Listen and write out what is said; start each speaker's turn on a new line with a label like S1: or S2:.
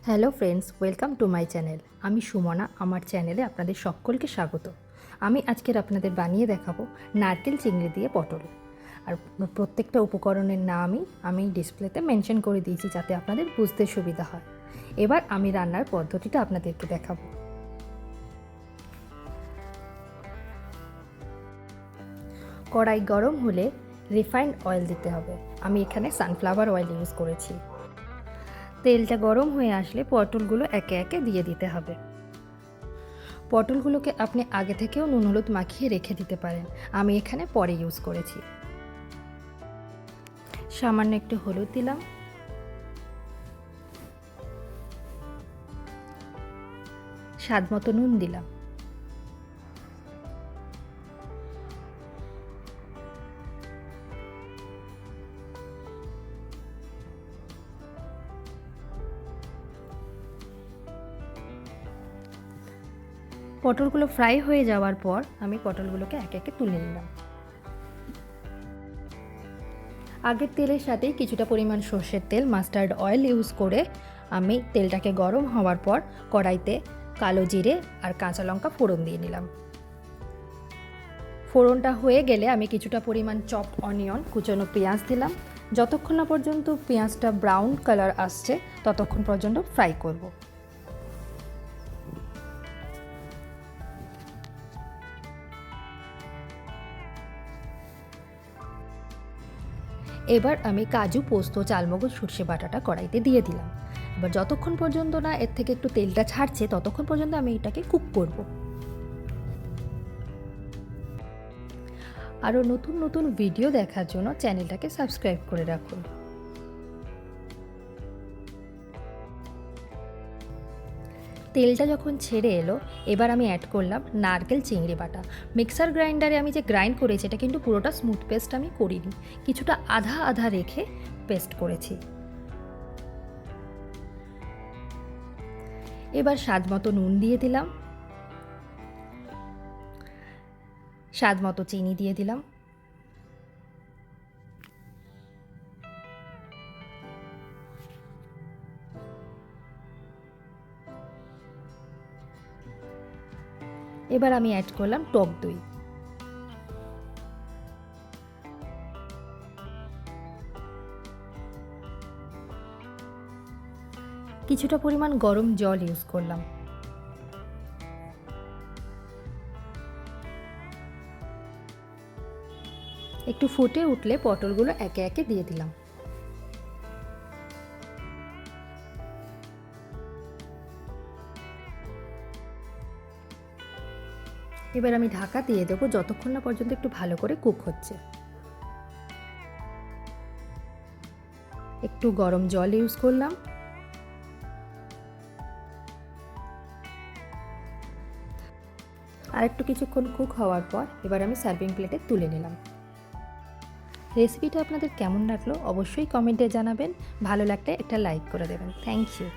S1: Hello friends, welcome to my channel. আমি সুমনা। আমার চ্যানেলে আপনাদের সকলকে স্বাগত। আমি আজকের আপনাদের বানিয়ে দেখাবো নারকেল চিংড়ি দিয়ে পটল। আর প্রত্যেকটা উপকরণের নামই আমি ডিসপ্লেতে মেনশন করে দিয়েছি যাতে আপনাদের বুঝতে সুবিধা হয়। এবার আমি রান্নার পদ্ধতিটা আপনাদেরকে দেখাবো। কড়াই গরম হলে রিফাইন্ড অয়েল দিতে হবে। আমি এখানে সানফ্লাওয়ার অয়েল ইউজ করেছি। তেলটা গরম হয়ে আসলে পটলগুলো একে একে দিয়ে দিতে হবে। পটলগুলোকে আপনি আগে থেকেও নুন হলুদ মাখিয়ে রেখে দিতে পারেন, আমি এখানে পরে ইউজ করেছি। সামান্য একটু হলুদ দিলাম, স্বাদ মতো নুন দিলাম। পটলগুলো ফ্রাই হয়ে যাওয়ার পর আমি পটলগুলোকে একে একে তুলে নিলাম। আগের তেলের সাথে কিছুটা পরিমাণ সর্ষের তেল, মাস্টার্ড অয়েল ইউজ করে আমি তেলটাকে গরম হওয়ার পর কড়াইতে কালো জিরে আর কাঁচা লঙ্কা ফোড়ন দিয়ে নিলাম। ফোড়নটা হয়ে গেলে আমি কিছুটা পরিমাণ চপড অনিয়ন, কুচনো পেঁয়াজ দিলাম। যতক্ষণ না পর্যন্ত পেঁয়াজটা ব্রাউন কালার আসছে ততক্ষণ পর্যন্ত ফ্রাই করব। এবার আমি কাজু, পোস্ত, চালমগজ, সর্ষে বাটাটা কড়াইতে দিয়ে দিলাম। এবার যতক্ষণ পর্যন্ত না এর থেকে একটু তেলটা ছাড়ছে ততক্ষণ পর্যন্ত আমি এটাকে কুক করব। আরও নতুন নতুন ভিডিও দেখার জন্য চ্যানেলটাকে সাবস্ক্রাইব করে রাখুন। তেলটা যখন ছেড়ে এলো এবার আমি অ্যাড করলাম নারকেল চিংড়ি বাটা। মিক্সার গ্রাইন্ডারে আমি যে গ্রাইন্ড করেছি এটা কিন্তু পুরোটা স্মুথ পেস্ট আমি করিনি, কিছুটা আধা আধা রেখে পেস্ট করেছি। এবার স্বাদ মতো নুন দিয়ে দিলাম, স্বাদ মতো চিনি দিয়ে দিলাম। এবার আমি অ্যাড করলাম টক দই। কিছুটা পরিমাণ গরম জল ইউজ করলাম। একটু ফুটে উঠলে পটলগুলো একে একে দিয়ে দিলাম। এবার আমি ঢাকা দিয়ে দেবো যতক্ষণ না পর্যন্ত একটু ভালো করে কুক হচ্ছে। একটু গরম জল ইউজ করলাম। আর একটু কিছুক্ষণ কুক হওয়ার পর এবার আমি সার্ভিং প্লেটে তুলে নিলাম। রেসিপিটা আপনাদের কেমন লাগলো অবশ্যই কমেন্টে জানাবেন। ভালো লাগলে একটা লাইক করে দেবেন। Thank you.